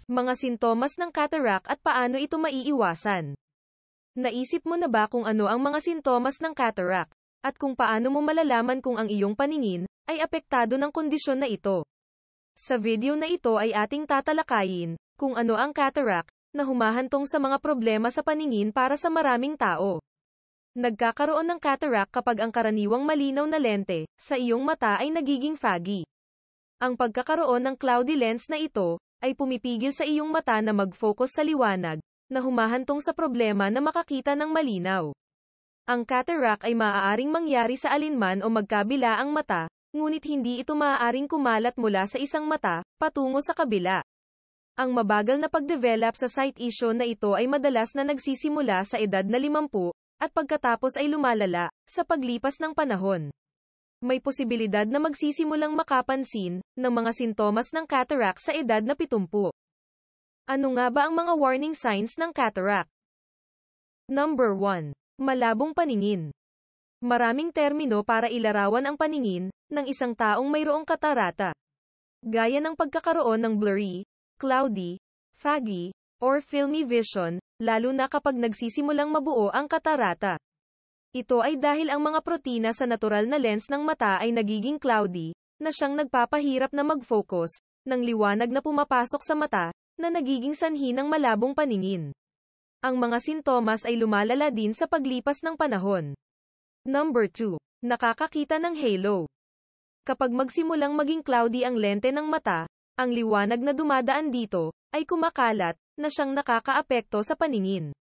Mga sintomas ng cataract at paano ito maiiwasan. Naisip mo na ba kung ano ang mga sintomas ng cataract, at kung paano mo malalaman kung ang iyong paningin ay apektado ng kondisyon na ito? Sa video na ito ay ating tatalakayin kung ano ang cataract na humahantong sa mga problema sa paningin para sa maraming tao. Nagkakaroon ng cataract kapag ang karaniwang malinaw na lente sa iyong mata ay nagiging foggy. Ang pagkakaroon ng cloudy lens na ito ay pumipigil sa iyong mata na mag-focus sa liwanag, na humahantong sa problema na makakita ng malinaw. Ang cataract ay maaaring mangyari sa alinman o magkabila ang mata, ngunit hindi ito maaaring kumalat mula sa isang mata, patungo sa kabila. Ang mabagal na pagdevelop sa sight issue na ito ay madalas na nagsisimula sa edad na 50, at pagkatapos ay lumalala, sa paglipas ng panahon. May posibilidad na magsisimulang makapansin ng mga sintomas ng cataract sa edad na 70. Ano nga ba ang mga warning signs ng cataract? Number 1. Malabong paningin. Maraming termino para ilarawan ang paningin ng isang taong mayroong katarata. Gaya ng pagkakaroon ng blurry, cloudy, foggy, or filmy vision, lalo na kapag nagsisimulang mabuo ang katarata. Ito ay dahil ang mga protina sa natural na lens ng mata ay nagiging cloudy, na siyang nagpapahirap na mag-focus ng liwanag na pumapasok sa mata, na nagiging sanhi ng malabong paningin. Ang mga sintomas ay lumalala din sa paglipas ng panahon. Number 2. Nakakakita ng halo. Kapag magsimulang maging cloudy ang lente ng mata, ang liwanag na dumadaan dito ay kumakalat, na siyang nakakaapekto sa paningin.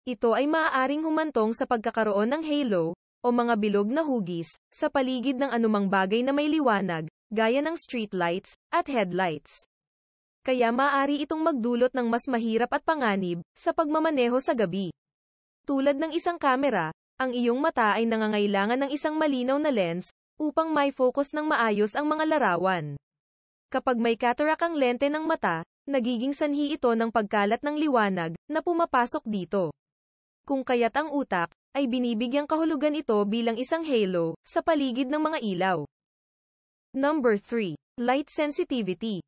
Ito ay maaaring humantong sa pagkakaroon ng halo, o mga bilog na hugis, sa paligid ng anumang bagay na may liwanag, gaya ng streetlights, at headlights. Kaya maaari itong magdulot ng mas mahirap at panganib, sa pagmamaneho sa gabi. Tulad ng isang kamera, ang iyong mata ay nangangailangan ng isang malinaw na lens, upang may focus ng maayos ang mga larawan. Kapag may cataract ang lente ng mata, nagiging sanhi ito ng pagkalat ng liwanag, na pumapasok dito. Kung kaya't ang utak ay binibigyang kahulugan ito bilang isang halo sa paligid ng mga ilaw. Number 3. Light sensitivity.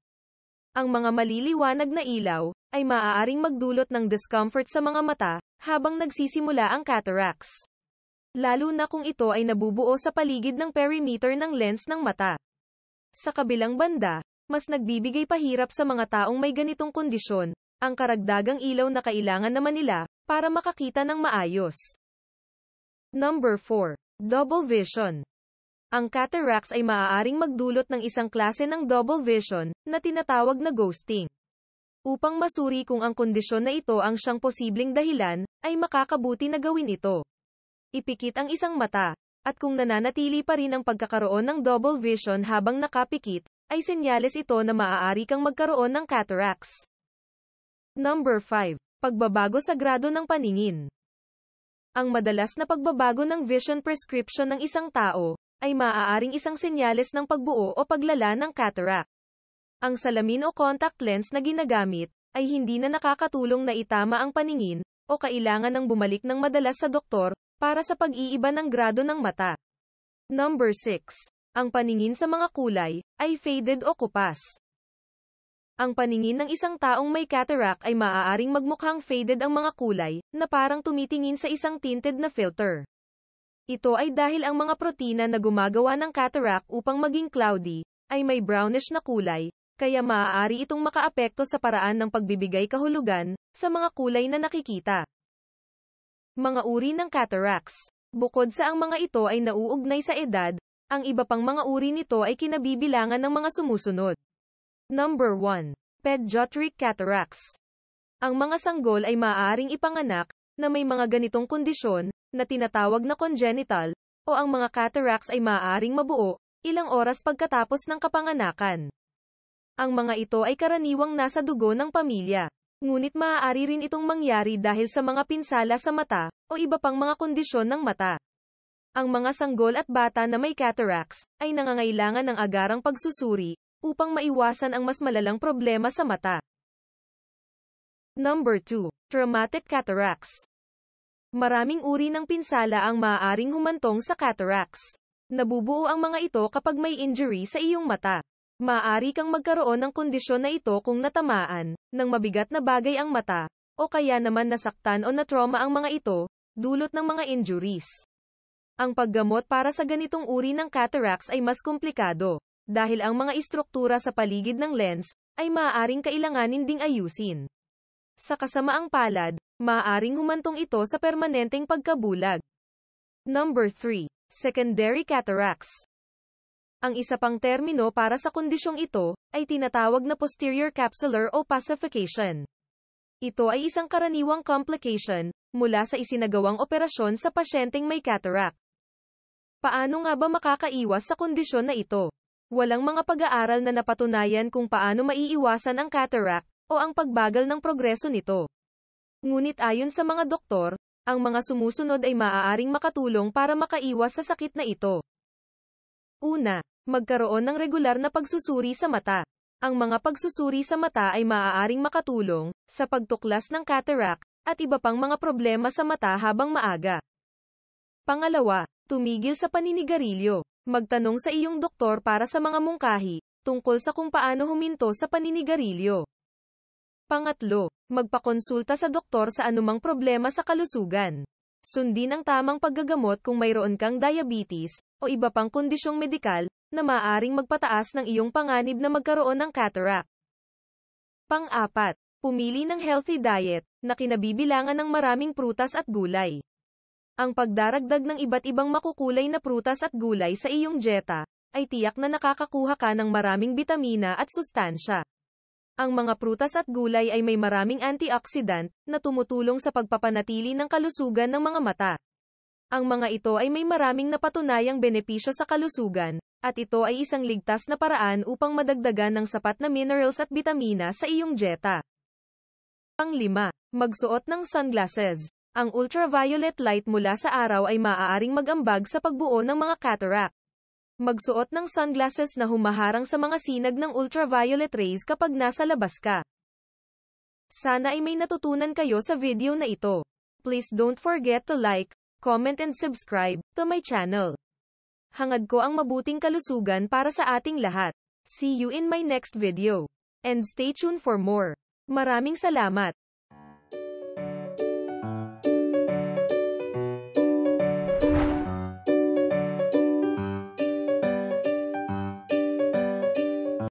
Ang mga maliliwanag na ilaw ay maaaring magdulot ng discomfort sa mga mata habang nagsisimula ang cataracts. Lalo na kung ito ay nabubuo sa paligid ng perimeter ng lens ng mata. Sa kabilang banda, mas nagbibigay pahirap sa mga taong may ganitong kondisyon ang karagdagang ilaw na kailangan naman nila para makakita ng maayos. Number 4. Double vision. Ang cataracts ay maaaring magdulot ng isang klase ng double vision na tinatawag na ghosting. Upang masuri kung ang kondisyon na ito ang siyang posibleng dahilan, ay makakabuti na gawin ito. Ipikit ang isang mata, at kung nananatili pa rin ang pagkakaroon ng double vision habang nakapikit, ay senyales ito na maaari kang magkaroon ng cataracts. Number 5. Pagbabago sa grado ng paningin. Ang madalas na pagbabago ng vision prescription ng isang tao ay maaaring isang senyales ng pagbuo o paglala ng cataract. Ang salamin o contact lens na ginagamit ay hindi na nakakatulong na itama ang paningin, o kailangan ng bumalik ng madalas sa doktor para sa pag-iiba ng grado ng mata. Number 6. Ang paningin sa mga kulay ay faded o kupas. Ang paningin ng isang taong may cataract ay maaaring magmukhang faded ang mga kulay, na parang tumitingin sa isang tinted na filter. Ito ay dahil ang mga protina na gumagawa ng cataract upang maging cloudy, ay may brownish na kulay, kaya maaari itong makaapekto sa paraan ng pagbibigay kahulugan, sa mga kulay na nakikita. Mga uri ng cataracts. Bukod sa ang mga ito ay nauugnay sa edad, ang iba pang mga uri nito ay kinabibilangan ng mga sumusunod. Number 1. Pediatric cataracts. Ang mga sanggol ay maaaring ipanganak na may mga ganitong kondisyon na tinatawag na congenital, o ang mga cataracts ay maaaring mabuo ilang oras pagkatapos ng kapanganakan. Ang mga ito ay karaniwang nasa dugo ng pamilya. Ngunit maaari rin itong mangyari dahil sa mga pinsala sa mata o iba pang mga kondisyon ng mata. Ang mga sanggol at bata na may cataracts ay nangangailangan ng agarang pagsusuri upang maiwasan ang mas malalang problema sa mata. Number 2. Traumatic cataracts. Maraming uri ng pinsala ang maaaring humantong sa cataracts. Nabubuo ang mga ito kapag may injury sa iyong mata. Maaari kang magkaroon ng kondisyon na ito kung natamaan ng mabigat na bagay ang mata, o kaya naman nasaktan o na-trauma ang mga ito, dulot ng mga injuries. Ang paggamot para sa ganitong uri ng cataracts ay mas komplikado, dahil ang mga istruktura sa paligid ng lens ay maaaring kailanganin ding ayusin. Sa kasamaang palad, maaaring humantong ito sa permanenteng pagkabulag. Number 3. Secondary cataracts. Ang isa pang termino para sa kondisyong ito ay tinatawag na posterior capsular opacification. Ito ay isang karaniwang complication mula sa isinagawang operasyon sa pasyenteng may cataract. Paano nga ba makakaiwas sa kondisyon na ito? Walang mga pag-aaral na napatunayan kung paano maiiwasan ang cataract o ang pagbagal ng progreso nito. Ngunit ayon sa mga doktor, ang mga sumusunod ay maaaring makatulong para makaiwas sa sakit na ito. Una, magkaroon ng regular na pagsusuri sa mata. Ang mga pagsusuri sa mata ay maaaring makatulong sa pagtuklas ng cataract at iba pang mga problema sa mata habang maaga. Pangalawa, tumigil sa paninigarilyo. Magtanong sa iyong doktor para sa mga mungkahi tungkol sa kung paano huminto sa paninigarilyo. Pangatlo, magpakonsulta sa doktor sa anumang problema sa kalusugan. Sundin ang tamang paggagamot kung mayroon kang diabetes o iba pang kondisyong medikal na maaaring magpataas ng iyong panganib na magkaroon ng cataract. Pang-apat, pumili ng healthy diet na kinabibilangan ng maraming prutas at gulay. Ang pagdaragdag ng iba't ibang makukulay na prutas at gulay sa iyong dieta ay tiyak na nakakakuha ka ng maraming bitamina at sustansya. Ang mga prutas at gulay ay may maraming antioxidant na tumutulong sa pagpapanatili ng kalusugan ng mga mata. Ang mga ito ay may maraming napatunayang benepisyo sa kalusugan, at ito ay isang ligtas na paraan upang madagdagan ng sapat na minerals at bitamina sa iyong dieta. Pang-5, magsuot ng sunglasses. Ang ultraviolet light mula sa araw ay maaaring mag-ambag sa pagbuo ng mga cataract. Magsuot ng sunglasses na humaharang sa mga sinag ng ultraviolet rays kapag nasa labas ka. Sana ay may natutunan kayo sa video na ito. Please don't forget to like, comment and subscribe to my channel. Hangad ko ang mabuting kalusugan para sa ating lahat. See you in my next video. And stay tuned for more. Maraming salamat.